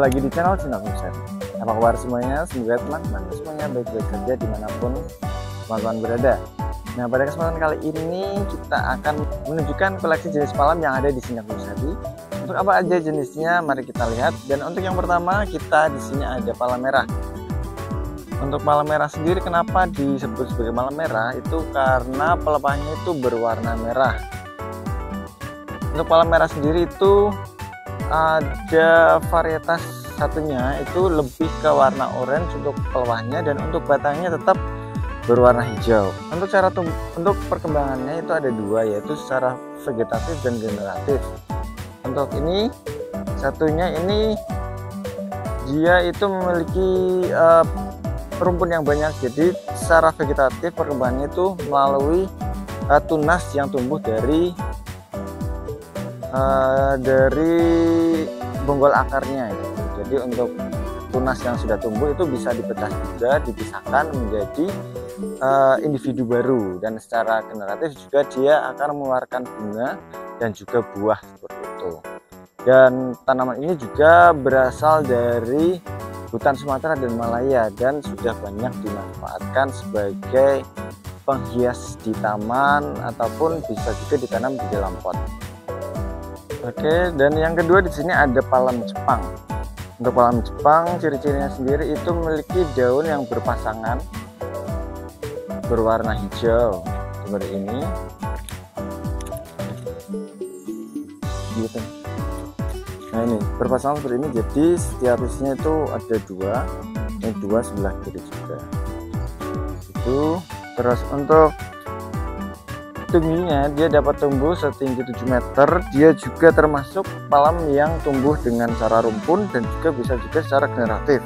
lagi di channel Cina Konsen. Apa kabar semuanya? Semoga teman-teman semuanya baik-baik saja dimanapun teman-teman berada. Nah, pada kesempatan kali ini kita akan menunjukkan koleksi jenis palam yang ada di sini Konsen. Untuk apa aja jenisnya, mari kita lihat. Dan untuk yang pertama, kita di sini ada palam merah. Untuk palam merah sendiri, kenapa disebut sebagai palam merah? Itu karena pelepahnya itu berwarna merah. Untuk palam merah sendiri itu ada varietas satunya itu lebih ke warna orange untuk pelepahnya, dan untuk batangnya tetap berwarna hijau. Untuk perkembangannya itu ada dua, yaitu secara vegetatif dan generatif. Untuk ini satunya ini dia itu memiliki rumpun yang banyak, jadi secara vegetatif perkembangannya itu melalui tunas yang tumbuh dari bonggol akarnya gitu. Jadi untuk tunas yang sudah tumbuh itu bisa dipecah juga, dipisahkan menjadi individu baru, dan secara generatif juga dia akan mengeluarkan bunga dan juga buah seperti itu. Dan tanaman ini juga berasal dari hutan Sumatera dan Malaya dan sudah banyak dimanfaatkan sebagai penghias di taman ataupun bisa juga ditanam di dalam pot. Oke, dan yang kedua di sini ada palam Jepang. Untuk palam Jepang, ciri-cirinya sendiri itu memiliki daun yang berpasangan berwarna hijau seperti ini. Gitu. Nah, ini berpasangan seperti ini, jadi setiap isinya itu ada dua, ini dua sebelah kiri juga. Itu terus untuk tingginya dia dapat tumbuh setinggi 7 meter. Dia juga termasuk palam yang tumbuh dengan cara rumpun dan juga bisa juga secara generatif.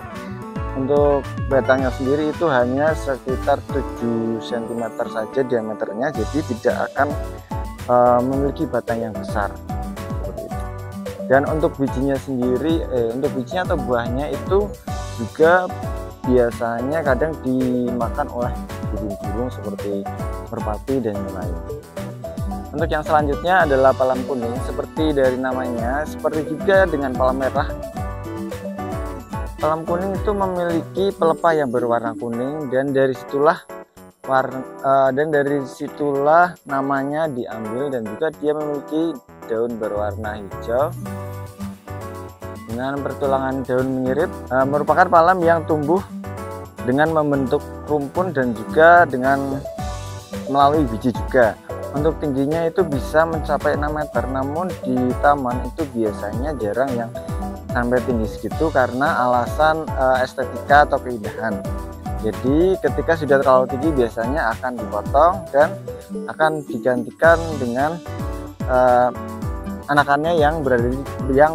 Untuk batangnya sendiri itu hanya sekitar 7 cm saja diameternya, jadi tidak akan memiliki batang yang besar seperti itu. Dan untuk bijinya sendiri, untuk bijinya atau buahnya itu juga biasanya kadang dimakan oleh burung-burung seperti merpati dan lain. Untuk yang selanjutnya adalah palam kuning. Seperti dari namanya, seperti juga dengan palam merah, palam kuning itu memiliki pelepah yang berwarna kuning, dan dari situlah namanya diambil, dan juga dia memiliki daun berwarna hijau dengan pertulangan daun mengirit. Merupakan palam yang tumbuh dengan membentuk rumpun dan juga dengan melalui biji juga. Untuk tingginya itu bisa mencapai 6 meter, namun di taman itu biasanya jarang yang sampai tinggi segitu karena alasan estetika atau keindahan. Jadi ketika sudah terlalu tinggi biasanya akan dipotong dan akan digantikan dengan anakannya yang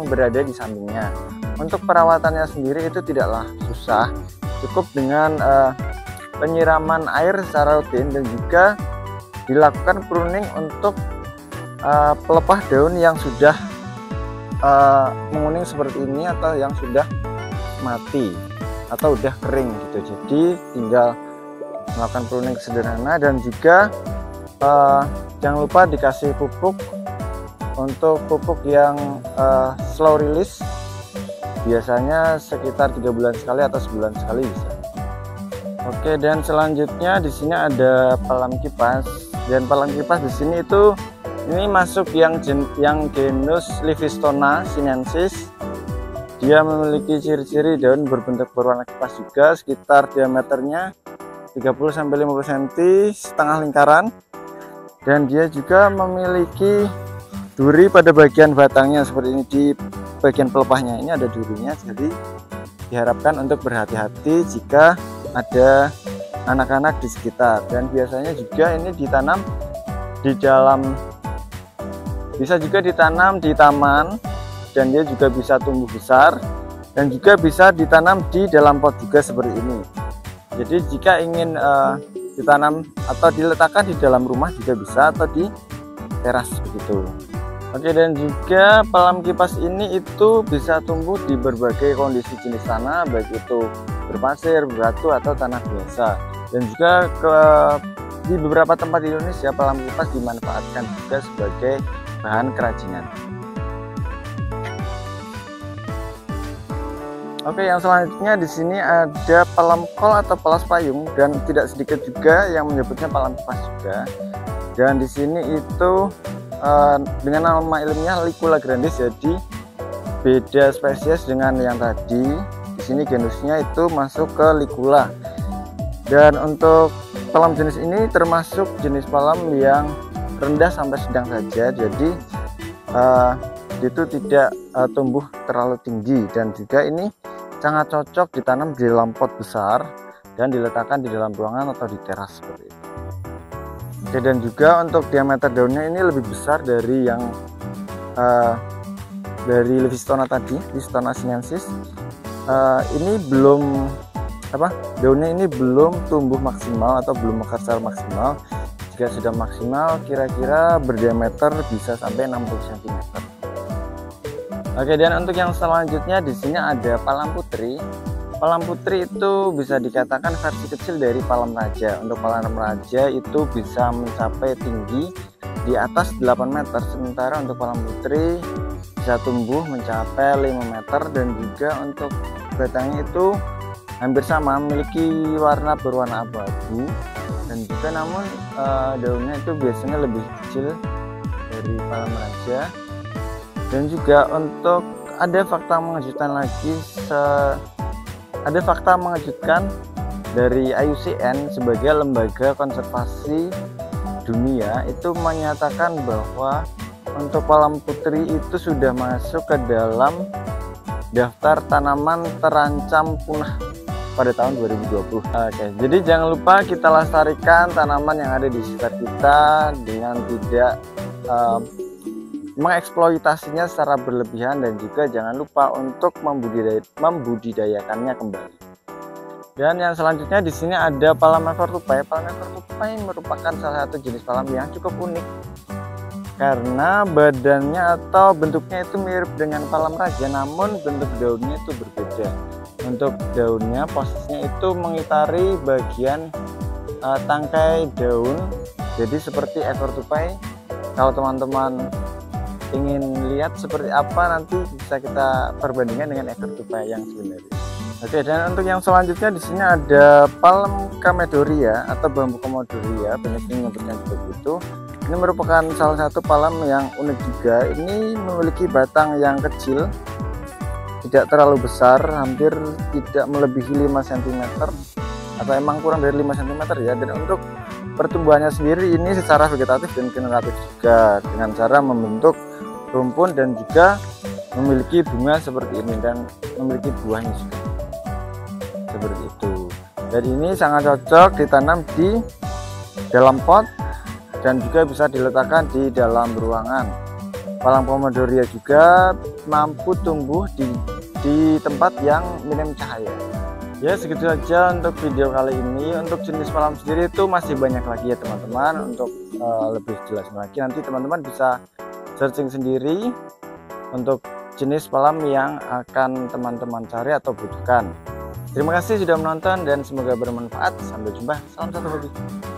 berada di sampingnya. Untuk perawatannya sendiri itu tidaklah susah, cukup dengan penyiraman air secara rutin dan juga dilakukan pruning untuk pelepah daun yang sudah menguning seperti ini atau yang sudah mati atau udah kering gitu. Jadi tinggal melakukan pruning sederhana, dan juga jangan lupa dikasih pupuk. Untuk pupuk yang slow release biasanya sekitar 3 bulan sekali atau sebulan sekali bisa. Oke, dan selanjutnya di sini ada palam kipas. Dan palam kipas di sini itu ini masuk yang genus Livistona sinensis. Dia memiliki ciri-ciri daun berbentuk berwarna kipas juga, sekitar diameternya 30-50 cm, setengah lingkaran. Dan dia juga memiliki duri pada bagian batangnya seperti ini. Di bagian pelepahnya ini ada durinya, jadi diharapkan untuk berhati-hati jika ada anak-anak di sekitar. Dan biasanya juga ini ditanam di dalam, bisa juga ditanam di taman, dan dia juga bisa tumbuh besar, dan juga bisa ditanam di dalam pot juga seperti ini. Jadi jika ingin ditanam atau diletakkan di dalam rumah juga bisa, atau di teras begitu. Oke, dan juga palam kipas ini itu bisa tumbuh di berbagai kondisi jenis tanah, baik itu berpasir, berbatu, atau tanah biasa. Dan juga di beberapa tempat di Indonesia palam kipas dimanfaatkan juga sebagai bahan kerajinan. Oke, yang selanjutnya di sini ada palem kol atau pelas payung, dan tidak sedikit juga yang menyebutnya palem kipas juga. Dan di sini itu dengan nama ilmiah Licula grandis, jadi beda spesies dengan yang tadi. Di sini genusnya itu masuk ke Licula. Dan untuk palem jenis ini termasuk jenis palem yang rendah sampai sedang saja, jadi itu tidak tumbuh terlalu tinggi, dan juga ini sangat cocok ditanam di dalam pot besar dan diletakkan di dalam ruangan atau di teras seperti itu. Oke, dan juga untuk diameter daunnya ini lebih besar dari yang dari Livistona tadi, Livistona sinensis. Ini belum daunnya ini belum tumbuh maksimal atau belum mekar secara maksimal. Jika sudah maksimal, kira-kira berdiameter bisa sampai 60 cm. Oke, dan untuk yang selanjutnya di sini ada palem putri. Palem putri itu bisa dikatakan versi kecil dari palem raja. Untuk palem raja itu bisa mencapai tinggi di atas 8 meter, sementara untuk palem putri bisa tumbuh mencapai 5 meter, dan juga untuk batangnya itu hampir sama, memiliki warna berwarna abu-abu, dan juga namun daunnya itu biasanya lebih kecil dari palem raja. Dan juga untuk ada fakta mengejutkan dari IUCN sebagai lembaga konservasi dunia itu menyatakan bahwa untuk palem putri itu sudah masuk ke dalam daftar tanaman terancam punah pada tahun 2020. Oke, jadi jangan lupa kita lestarikan tanaman yang ada di sekitar kita dengan tidak mengeksploitasinya secara berlebihan, dan juga jangan lupa untuk membudidayakannya kembali. Dan yang selanjutnya di sini ada palem evertupae. Palem evertupae merupakan salah satu jenis palem yang cukup unik karena badannya atau bentuknya itu mirip dengan palem raja, namun bentuk daunnya itu berbeda. Untuk daunnya posisinya itu mengitari bagian tangkai daun, jadi seperti evertupae. Kalau teman-teman ingin lihat seperti apa, nanti bisa kita perbandingkan dengan evertupae yang sebenarnya. Oke, dan untuk yang selanjutnya di sini ada palem Comedoria atau bambu Comedoria, banyak yang menyebutnya seperti itu. Ini merupakan salah satu palem yang unik juga. Ini memiliki batang yang kecil, tidak terlalu besar, hampir tidak melebihi 5 cm atau emang kurang dari 5 cm ya. Dan untuk pertumbuhannya sendiri ini secara vegetatif dan generatif juga, dengan cara membentuk rumpun dan juga memiliki bunga seperti ini dan memiliki buahnya juga seperti itu. Dan ini sangat cocok ditanam di dalam pot dan juga bisa diletakkan di dalam ruangan. Palem Comedoria juga mampu tumbuh di tempat yang minim cahaya. Ya, segitu saja untuk video kali ini. Untuk jenis palem sendiri itu masih banyak lagi ya teman-teman. Untuk lebih jelas lagi nanti teman-teman bisa searching sendiri untuk jenis palem yang akan teman-teman cari atau butuhkan. Terima kasih sudah menonton dan semoga bermanfaat. Sampai jumpa. Salam satu hobi.